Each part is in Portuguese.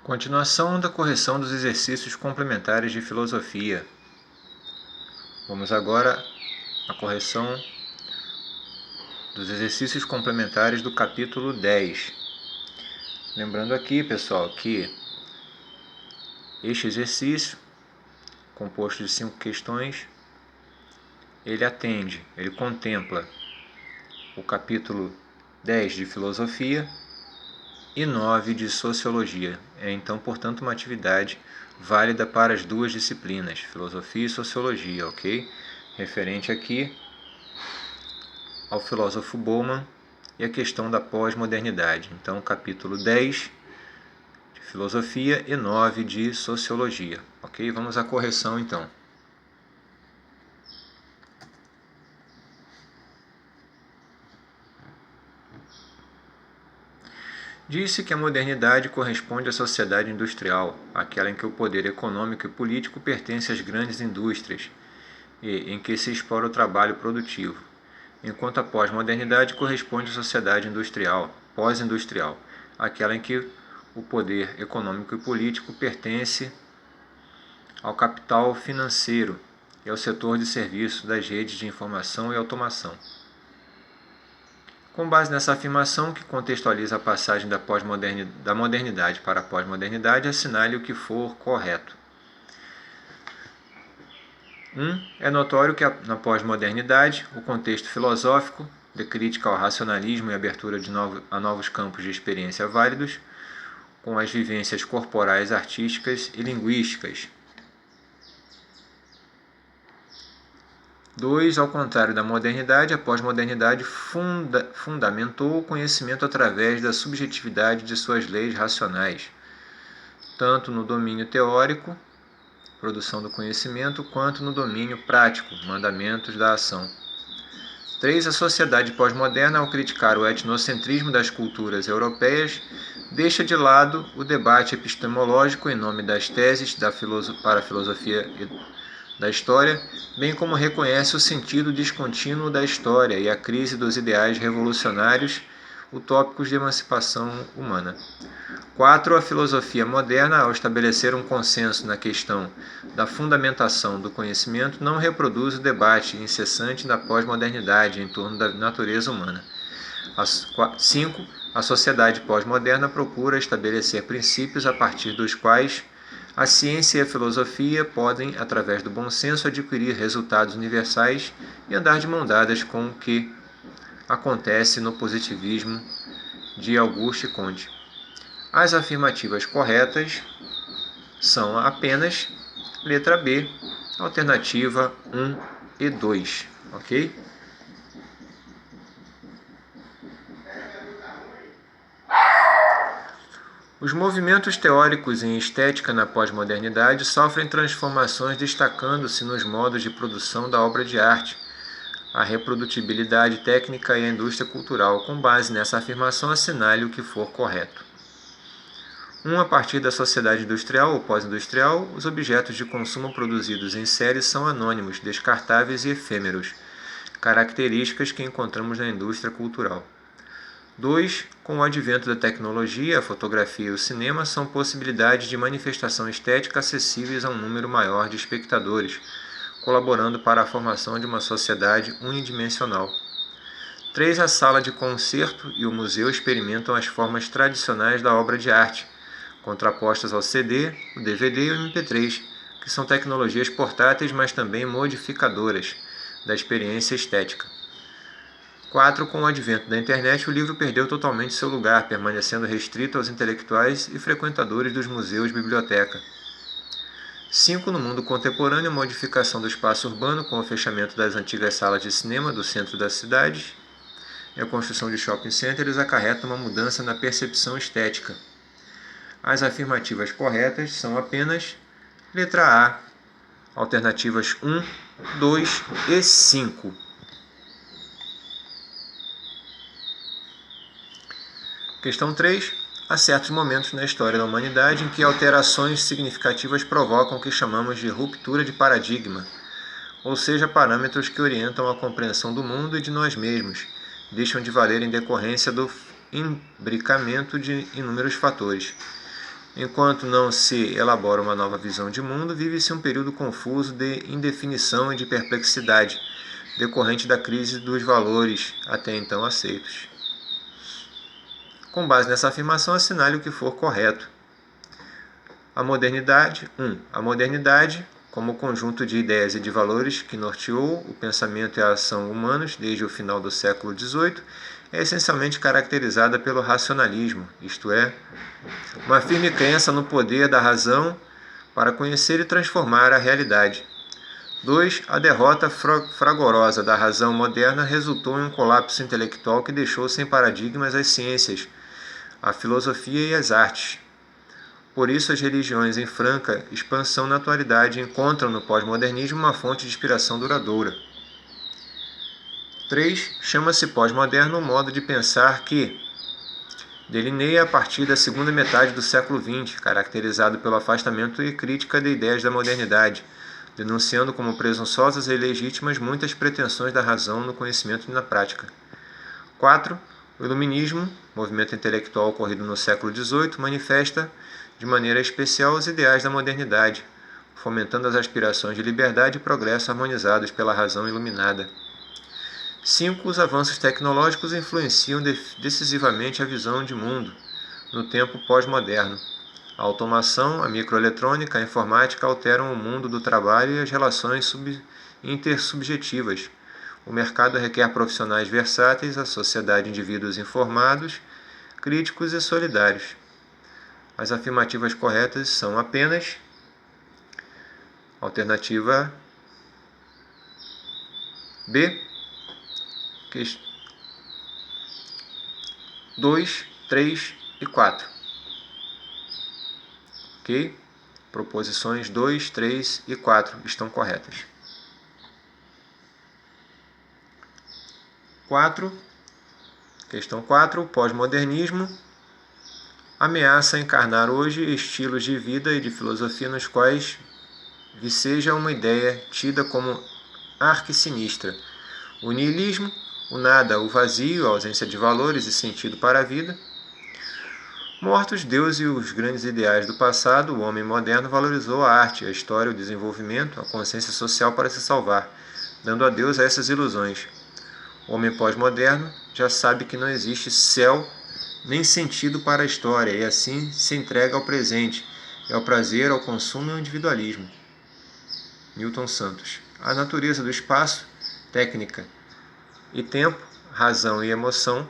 Continuação da correção dos exercícios complementares de filosofia. Vamos agora à correção dos exercícios complementares do capítulo 10. Lembrando aqui, pessoal, que este exercício, composto de 5 questões, ele contempla o capítulo 10 de filosofia e 9 de sociologia. É então, portanto, uma atividade válida para as duas disciplinas, filosofia e sociologia, ok? Referente aqui ao filósofo Bauman e a questão da pós-modernidade. Então, capítulo 10 de filosofia e 9 de sociologia, ok? Vamos à correção então. Disse que a modernidade corresponde à sociedade industrial, aquela em que o poder econômico e político pertence às grandes indústrias e em que se explora o trabalho produtivo, enquanto a pós-modernidade corresponde à sociedade industrial, pós-industrial, aquela em que o poder econômico e político pertence ao capital financeiro e ao setor de serviços das redes de informação e automação. Com base nessa afirmação, que contextualiza a passagem da modernidade para a pós-modernidade, assinale o que for correto. 1. É notório que na pós-modernidade, o contexto filosófico, de crítica ao racionalismo e abertura a novos campos de experiência válidos, com as vivências corporais, artísticas e linguísticas. 2. Ao contrário da modernidade, a pós-modernidade fundamentou o conhecimento através da subjetividade de suas leis racionais, tanto no domínio teórico, produção do conhecimento, quanto no domínio prático, mandamentos da ação. 3. A sociedade pós-moderna, ao criticar o etnocentrismo das culturas europeias, deixa de lado o debate epistemológico em nome das teses para a filosofia da história, bem como reconhece o sentido descontínuo da história e a crise dos ideais revolucionários utópicos de emancipação humana. 4. A filosofia moderna, ao estabelecer um consenso na questão da fundamentação do conhecimento, não reproduz o debate incessante da pós-modernidade em torno da natureza humana. 5. A sociedade pós-moderna procura estabelecer princípios a partir dos quais a ciência e a filosofia podem, através do bom senso, adquirir resultados universais e andar de mão dadas com o que acontece no positivismo de Auguste Comte. As afirmativas corretas são apenas letra B, alternativa 1 e 2, ok? Os movimentos teóricos em estética na pós-modernidade sofrem transformações, destacando-se nos modos de produção da obra de arte, a reprodutibilidade técnica e a indústria cultural. Com base nessa afirmação, assinale o que for correto. 1. A partir da sociedade industrial ou pós-industrial, os objetos de consumo produzidos em série são anônimos, descartáveis e efêmeros, características que encontramos na indústria cultural. 2. Com o advento da tecnologia, a fotografia e o cinema são possibilidades de manifestação estética acessíveis a um número maior de espectadores, colaborando para a formação de uma sociedade unidimensional. 3. A sala de concerto e o museu experimentam as formas tradicionais da obra de arte, contrapostas ao CD, o DVD e o MP3, que são tecnologias portáteis, mas também modificadoras da experiência estética. 4. Com o advento da internet, o livro perdeu totalmente seu lugar, permanecendo restrito aos intelectuais e frequentadores dos museus e biblioteca. 5. No mundo contemporâneo, a modificação do espaço urbano, com o fechamento das antigas salas de cinema do centro das cidades e a construção de shopping centers, acarreta uma mudança na percepção estética. As afirmativas corretas são apenas letra A, alternativas 1, 2 e 5. Questão 3. Há certos momentos na história da humanidade em que alterações significativas provocam o que chamamos de ruptura de paradigma, ou seja, parâmetros que orientam a compreensão do mundo e de nós mesmos, deixam de valer em decorrência do imbricamento de inúmeros fatores. Enquanto não se elabora uma nova visão de mundo, vive-se um período confuso de indefinição e de perplexidade, decorrente da crise dos valores até então aceitos. Com base nessa afirmação, assinale o que for correto. A modernidade. 1. A modernidade, como conjunto de ideias e de valores que norteou o pensamento e a ação humanos desde o final do século XVIII, é essencialmente caracterizada pelo racionalismo, isto é, uma firme crença no poder da razão para conhecer e transformar a realidade. 2. A derrota fragorosa da razão moderna resultou em um colapso intelectual que deixou sem paradigmas as ciências, a filosofia e as artes. Por isso, as religiões em franca expansão na atualidade encontram no pós-modernismo uma fonte de inspiração duradoura. 3. Chama-se pós-moderno o modo de pensar que delineia a partir da segunda metade do século XX, caracterizado pelo afastamento e crítica de ideias da modernidade, denunciando como presunçosas e ilegítimas muitas pretensões da razão no conhecimento e na prática. 4. O iluminismo, movimento intelectual ocorrido no século XVIII, manifesta de maneira especial os ideais da modernidade, fomentando as aspirações de liberdade e progresso harmonizados pela razão iluminada. 5. Os avanços tecnológicos influenciam decisivamente a visão de mundo no tempo pós-moderno. A automação, a microeletrônica, a informática alteram o mundo do trabalho e as relações intersubjetivas. O mercado requer profissionais versáteis, a sociedade indivíduos informados, críticos e solidários. As afirmativas corretas são apenas alternativa B, 2, 3 e 4. Ok? Proposições 2, 3 e 4 estão corretas. 4. Questão 4. O pós-modernismo ameaça encarnar hoje estilos de vida e de filosofia nos quais viceja uma ideia tida como arquisinistra. O niilismo, o nada, o vazio, a ausência de valores e sentido para a vida. Mortos Deus e os grandes ideais do passado, o homem moderno valorizou a arte, a história, o desenvolvimento, a consciência social para se salvar, dando adeus a essas ilusões. O homem pós-moderno já sabe que não existe céu nem sentido para a história e assim se entrega ao presente, ao prazer, ao consumo e ao individualismo. Newton Santos. A natureza do espaço, técnica e tempo, razão e emoção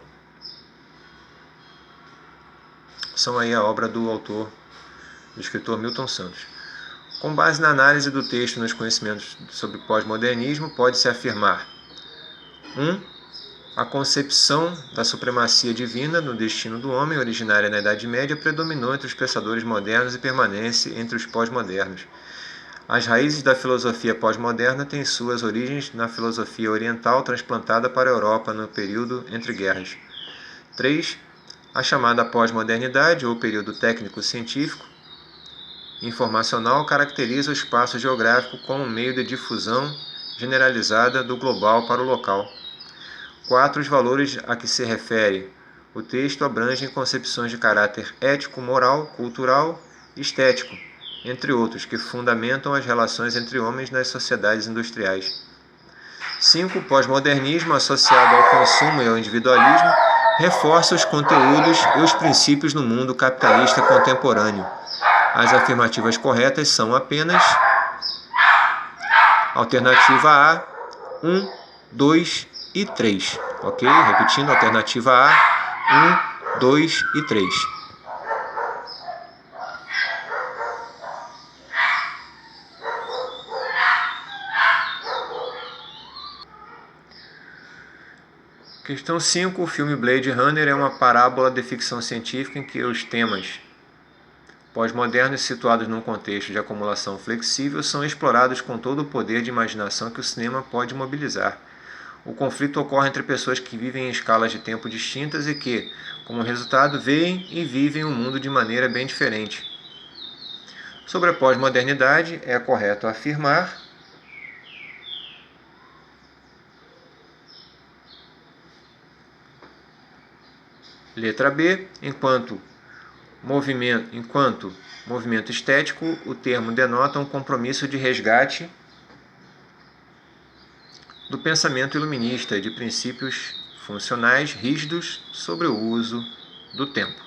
são aí a obra do autor, do escritor Milton Santos. Com base na análise do texto e nos conhecimentos sobre pós-modernismo, pode-se afirmar: 1. A concepção da supremacia divina no destino do homem, originária na Idade Média, predominou entre os pensadores modernos e permanece entre os pós-modernos. As raízes da filosofia pós-moderna têm suas origens na filosofia oriental transplantada para a Europa no período entre guerras. 3. A chamada pós-modernidade, ou período técnico-científico, informacional, caracteriza o espaço geográfico como meio de difusão generalizada do global para o local. 4. Os valores a que se refere o texto abrangem concepções de caráter ético, moral, cultural e estético, entre outros, que fundamentam as relações entre homens nas sociedades industriais. 5. O pós-modernismo, associado ao consumo e ao individualismo, reforça os conteúdos e os princípios no mundo capitalista contemporâneo. As afirmativas corretas são apenas alternativa A, 1, 2 e 3. Ok? Repetindo, alternativa A, 1, 2 e 3. Questão 5. O filme Blade Runner é uma parábola de ficção científica em que os temas pós-modernos situados num contexto de acumulação flexível são explorados com todo o poder de imaginação que o cinema pode mobilizar. O conflito ocorre entre pessoas que vivem em escalas de tempo distintas e que, como resultado, veem e vivem o mundo de maneira bem diferente. Sobre a pós-modernidade, é correto afirmar: letra B, enquanto Enquanto movimento estético, o termo denota um compromisso de resgate do pensamento iluminista e de princípios funcionais rígidos sobre o uso do tempo.